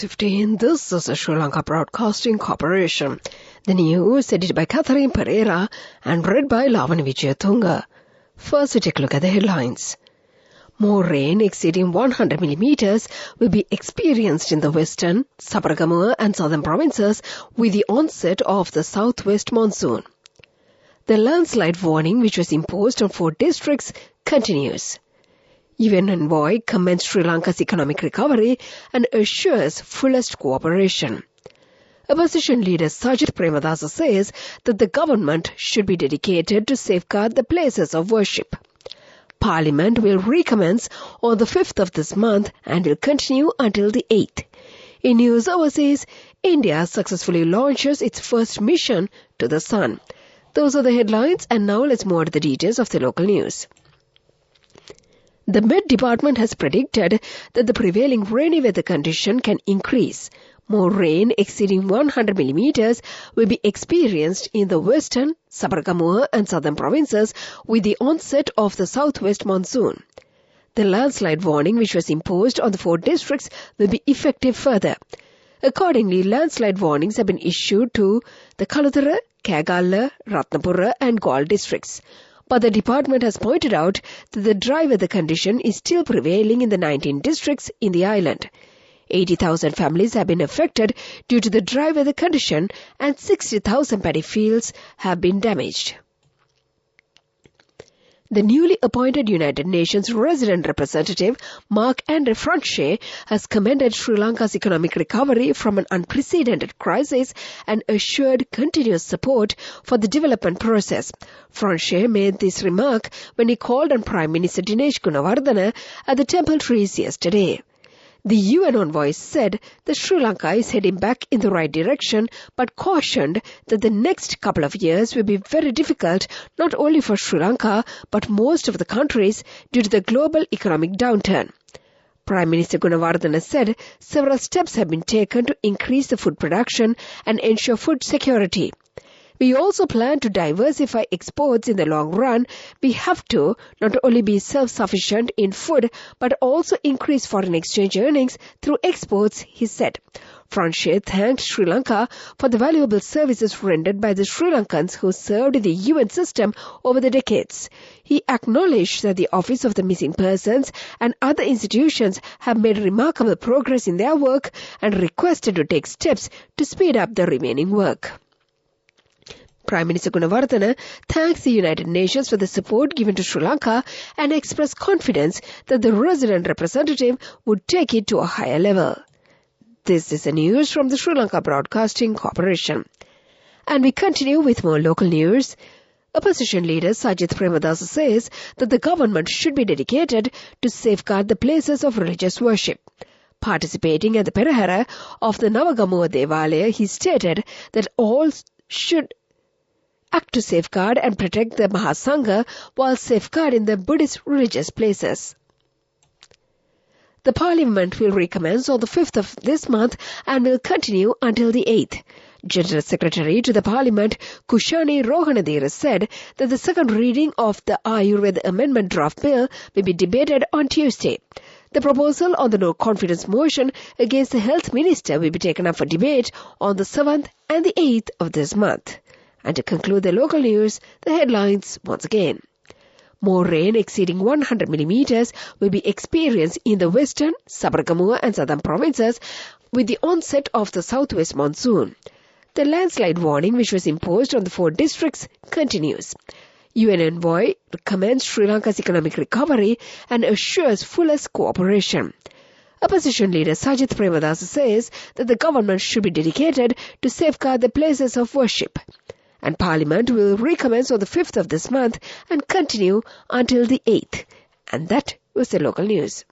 6:15. This is a Sri Lanka Broadcasting Corporation. The news edited by Catherine Pereira and read by Lavani Vijayatunga. First, we take a look at the headlines. More rain exceeding 100 millimeters will be experienced in the western, Sabaragamuwa and southern provinces with the onset of the southwest monsoon. The landslide warning, which was imposed on 4 districts, continues. UN envoy commends Sri Lanka's economic recovery and assures fullest cooperation. Opposition leader Sajith Premadasa says that the government should be dedicated to safeguard the places of worship. Parliament will recommence on the 5th of this month and will continue until the 8th. In news overseas, India successfully launches its first mission to the sun. Those are the headlines, and now let's move on to the details of the local news. The Met Department has predicted that the prevailing rainy weather condition can increase. More rain exceeding 100 millimeters will be experienced in the western, Sabaragamuwa and southern provinces with the onset of the southwest monsoon. The landslide warning, which was imposed on the 4 districts, will be effective further. Accordingly, landslide warnings have been issued to the Kalutara, Kagalla, Ratnapura and Galle districts. But the department has pointed out that the dry weather condition is still prevailing in the 19 districts in the island. 80,000 families have been affected due to the dry weather condition and 60,000 paddy fields have been damaged. The newly appointed United Nations resident representative Marc-André Franche has commended Sri Lanka's economic recovery from an unprecedented crisis and assured continuous support for the development process. Franche made this remark when he called on Prime Minister Dinesh Gunawardena at the Temple Trees yesterday. The UN envoy said that Sri Lanka is heading back in the right direction, but cautioned that the next couple of years will be very difficult not only for Sri Lanka but most of the countries due to the global economic downturn. Prime Minister Gunawardena said several steps have been taken to increase the food production and ensure food security. We also plan to diversify exports in the long run. We have to not only be self-sufficient in food, but also increase foreign exchange earnings through exports, he said. Franche thanked Sri Lanka for the valuable services rendered by the Sri Lankans who served in the UN system over the decades. He acknowledged that the Office of the Missing Persons and other institutions have made remarkable progress in their work and requested to take steps to speed up the remaining work. Prime Minister Gunawardena thanks the United Nations for the support given to Sri Lanka and expressed confidence that the resident representative would take it to a higher level. This is the news from the Sri Lanka Broadcasting Corporation. And we continue with more local news. Opposition leader Sajith Premadasa says that the government should be dedicated to safeguard the places of religious worship. Participating at the Perahara of the Navagamuwa Devalaya, he stated that all should act to safeguard and protect the Mahasangha while safeguarding the Buddhist religious places. The Parliament will recommence on the 5th of this month and will continue until the 8th. General Secretary to the Parliament, Kushani Rohanadira, said that the second reading of the Ayurveda Amendment Draft Bill will be debated on Tuesday. The proposal on the no-confidence motion against the Health Minister will be taken up for debate on the 7th and the 8th of this month. And to conclude the local news, the headlines once again. More rain exceeding 100 millimeters will be experienced in the western, Sabaragamuwa and southern provinces with the onset of the southwest monsoon. The landslide warning, which was imposed on the 4 districts, continues. UN envoy commends Sri Lanka's economic recovery and assures fullest cooperation. Opposition leader Sajith Premadasa says that the government should be dedicated to safeguard the places of worship. And Parliament will recommence on the 5th of this month and continue until the 8th. And that was the local news.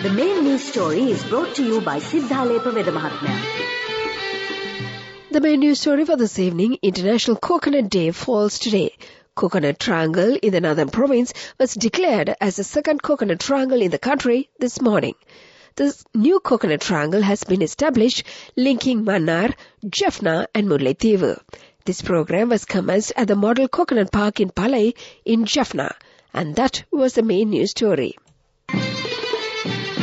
The main news story is brought to you by Siddhalepa Vedamahatmya. The main news story for this evening, International Coconut Day, falls today. Coconut Triangle in the Northern Province was declared as the second coconut triangle in the country this morning. This new coconut triangle has been established, linking Mannar, Jaffna and Mullaitivu. This program was commenced at the Model Coconut Park in Palai in Jaffna. And that was the main news story.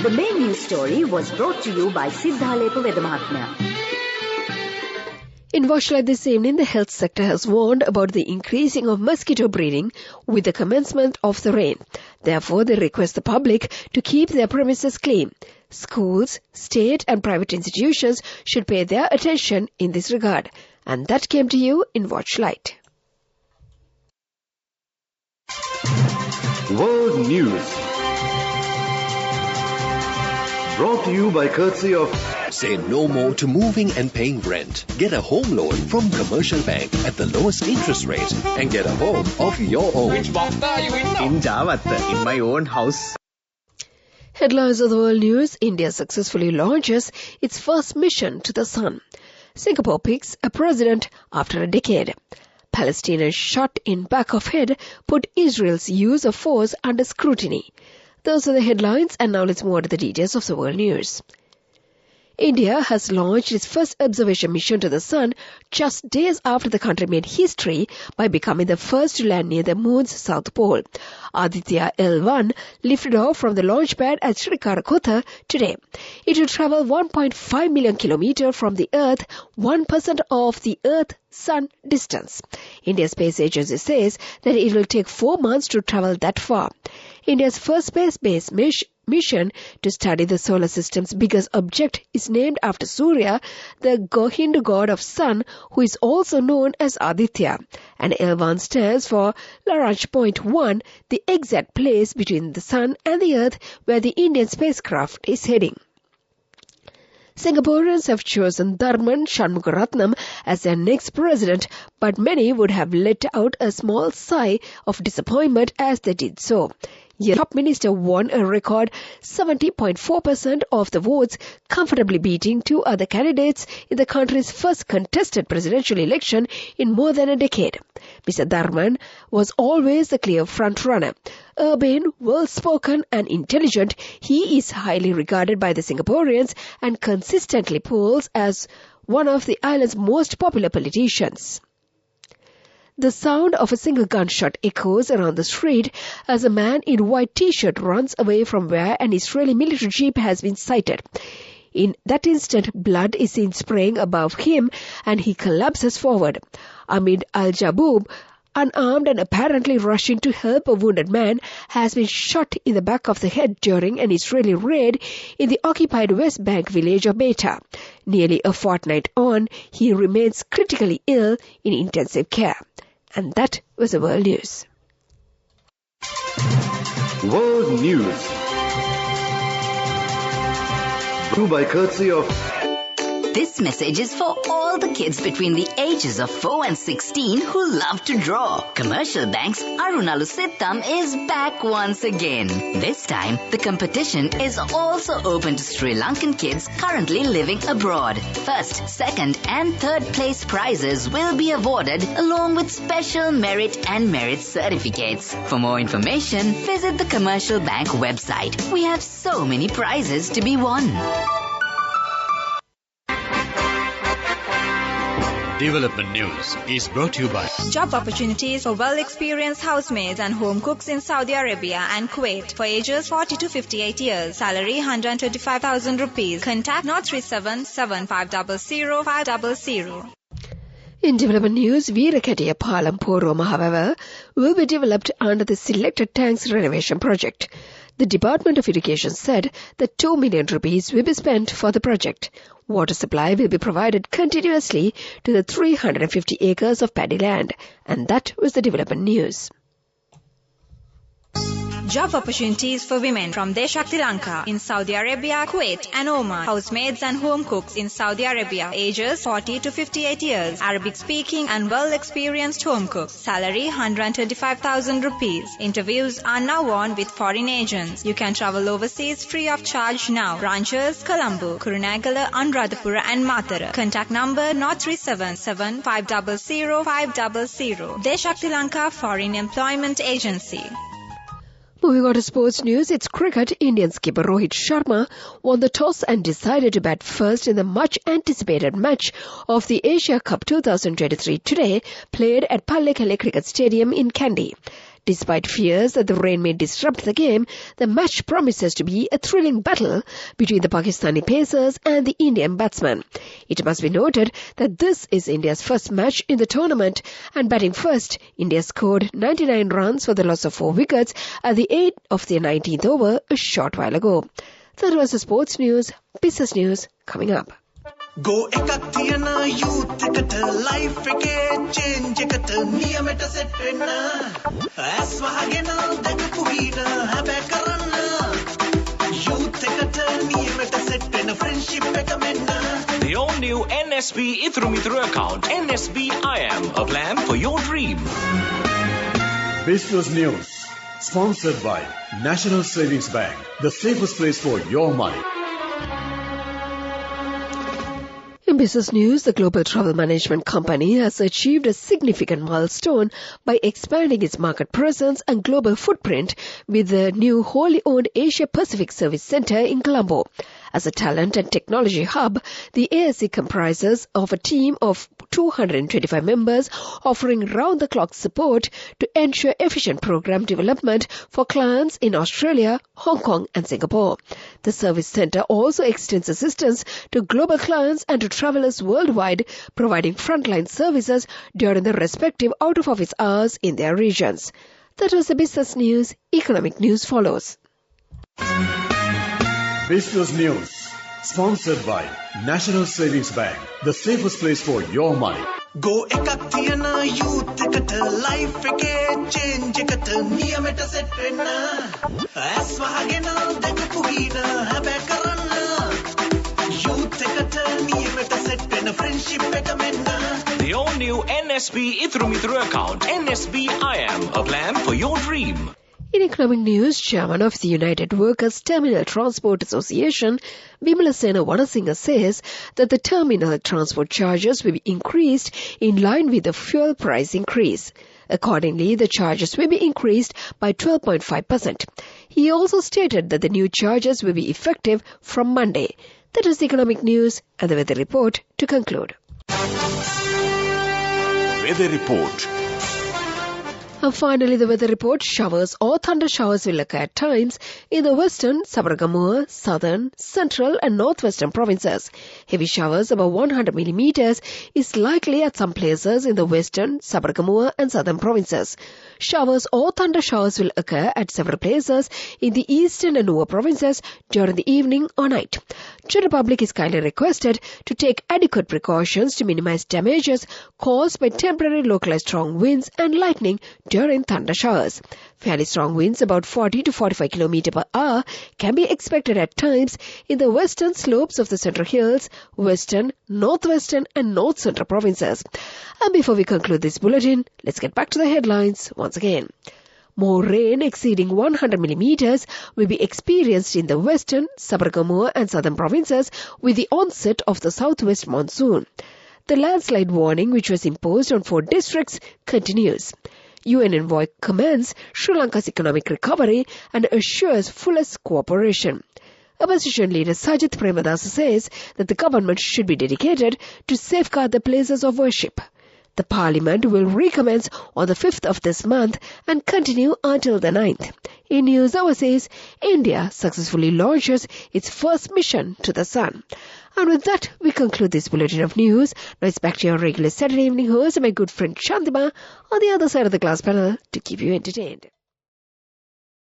The main news story was brought to you by Siddhalepa Vedamahatmya. In Watchlight this evening, the health sector has warned about the increasing of mosquito breeding with the commencement of the rain. Therefore, they request the public to keep their premises clean. Schools, state and private institutions should pay their attention in this regard. And that came to you in Watchlight. World News. Brought to you by courtesy of... Say no more to moving and paying rent. Get a home loan from Commercial Bank at the lowest interest rate and get a home of your own. Which bhakta are you in now? In Javatta, in my own house. Headlines of the world news. India successfully launches its first mission to the sun. Singapore picks a president after a decade. Palestinian shot in back of head put Israel's use of force under scrutiny. Those are the headlines, and now let's move on to the details of the world news. India has launched its first observation mission to the sun just days after the country made history by becoming the first to land near the moon's south pole. Aditya L1 lifted off from the launch pad at Sriharikota today. It will travel 1.5 million kilometers from the Earth, 1% of the Earth-Sun distance. India's space agency says that it will take 4 months to travel that far. India's first space-based mission to study the solar system's biggest object is named after Surya, the Hindu god of sun, who is also known as Aditya. And L1 stands for Lagrange Point 1, the exact place between the sun and the earth where the Indian spacecraft is heading. Singaporeans have chosen Tharman Shanmugaratnam as their next president, but many would have let out a small sigh of disappointment as they did so. The top minister won a record 70.4% of the votes, comfortably beating 2 other candidates in the country's first contested presidential election in more than a decade. Mr. Tharman was always the clear front-runner. Urbane, well-spoken and intelligent, he is highly regarded by the Singaporeans and consistently polls as one of the island's most popular politicians. The sound of a single gunshot echoes around the street as a man in white t-shirt runs away from where an Israeli military jeep has been sighted. In that instant, blood is seen spraying above him and he collapses forward. Amid Al-Jaboub, unarmed and apparently rushing to help a wounded man, has been shot in the back of the head during an Israeli raid in the occupied West Bank village of Beta. Nearly a fortnight on, he remains critically ill in intensive care. And that was the world news. World News. Brought by courtesy of... This message is for all the kids between the ages of 4 and 16 who love to draw. Commercial Bank's Arunalusittam is back once again. This time, the competition is also open to Sri Lankan kids currently living abroad. First, second and third place prizes will be awarded along with special merit and merit certificates. For more information, visit the Commercial Bank website. We have so many prizes to be won. Development News is brought to you by Job opportunities for well-experienced housemaids and home cooks in Saudi Arabia and Kuwait for ages 40 to 58 years. Salary 125,000 rupees. Contact 037-7500-500. In development news, Veeraketiya Palam Poroma, however, will be developed under the selected tanks renovation project. The Department of Education said that 2 million rupees will be spent for the project. Water supply will be provided continuously to the 350 acres of paddy land. And that was the development news. Job opportunities for women from Deshakti Lanka in Saudi Arabia, Kuwait and Oman. Housemaids and home cooks in Saudi Arabia, ages 40 to 58 years. Arabic speaking and well-experienced home cooks. Salary 125,000 rupees. Interviews are now on with foreign agents. You can travel overseas free of charge now. Branches Colombo, Kurunegala, Anuradhapura and Matara. Contact number 037 500 500. Deshakti Lanka Foreign Employment Agency. Moving on to sports news, it's cricket. Indian skipper Rohit Sharma won the toss and decided to bat first in the much-anticipated match of the Asia Cup 2023 today, played at Pallekele Cricket Stadium in Kandy. Despite fears that the rain may disrupt the game, the match promises to be a thrilling battle between the Pakistani pacers and the Indian batsmen. It must be noted that this is India's first match in the tournament, and batting first, India scored 99 runs for the loss of 4 wickets at the 8th of their 19th over a short while ago. That was the sports news. Business news coming up. Go ekak tiyana youth eකට life එකේ change එකට නියමෙට set වෙන්න ඇස් වහගෙන දැකපු හින හැබැයි කරන්න youth එකට නියමෙට set වෙන්න friendship එක මෙන්න The all new NSB Ithru Mithru account NSB IM, a plan for your dream. Business News, sponsored by National Savings Bank, the safest place for your money. In business news, the global travel management company has achieved a significant milestone by expanding its market presence and global footprint with the new wholly owned Asia Pacific Service Center in Colombo. As a talent and technology hub, the ASC comprises of a team of 225 members offering round-the-clock support to ensure efficient program development for clients in Australia, Hong Kong and Singapore. The service center also extends assistance to global clients and to travelers worldwide, providing frontline services during the respective out-of-office hours in their regions. That was the business news. Economic news follows. Business News, sponsored by National Savings Bank, the safest place for your money. Go ekak tiyana youth එකට life එකේ change එකට නියමෙට set වෙන්න ඇස් වහගෙන දැකපු හින හැබැයි කරන්න youth එකට නියමෙට set වෙන්න friendship එක මෙන්න The all new NSB Ithru Mithru account NSB IM, a plan for your dream. In economic news, Chairman of the United Workers Terminal Transport Association, Vimalasena Wanasinghe, says that the terminal transport charges will be increased in line with the fuel price increase. Accordingly, the charges will be increased by 12.5%. He also stated that the new charges will be effective from Monday. That is the economic news and the weather report to conclude. Weather report. And finally, the weather report. Showers or thunder showers will occur at times in the western, Sabaragamuwa, southern, central and northwestern provinces. Heavy showers above 100 millimeters is likely at some places in the western, Sabaragamuwa and southern provinces. Showers or thunder showers will occur at several places in the eastern and Nuwa provinces during the evening or night. General public is kindly requested to take adequate precautions to minimize damages caused by temporary localized strong winds and lightning during thunder showers. Fairly strong winds about 40 to 45 km per hour can be expected at times in the western slopes of the Central Hills, western, northwestern and north central provinces. And before we conclude this bulletin, let's get back to the headlines once again. More rain exceeding 100 millimeters will be experienced in the western, Sabaragamuwa and southern provinces with the onset of the southwest monsoon. The landslide warning, which was imposed on 4 districts, continues. UN envoy commends Sri Lanka's economic recovery and assures fullest cooperation. Opposition leader Sajith Premadasa says that the government should be dedicated to safeguard the places of worship. The parliament will recommence on the 5th of this month and continue until the 9th. In news overseas, India successfully launches its first mission to the sun. And with that, we conclude this bulletin of news. Now it's back to your regular Saturday evening host, my good friend Shantima, on the other side of the glass panel to keep you entertained.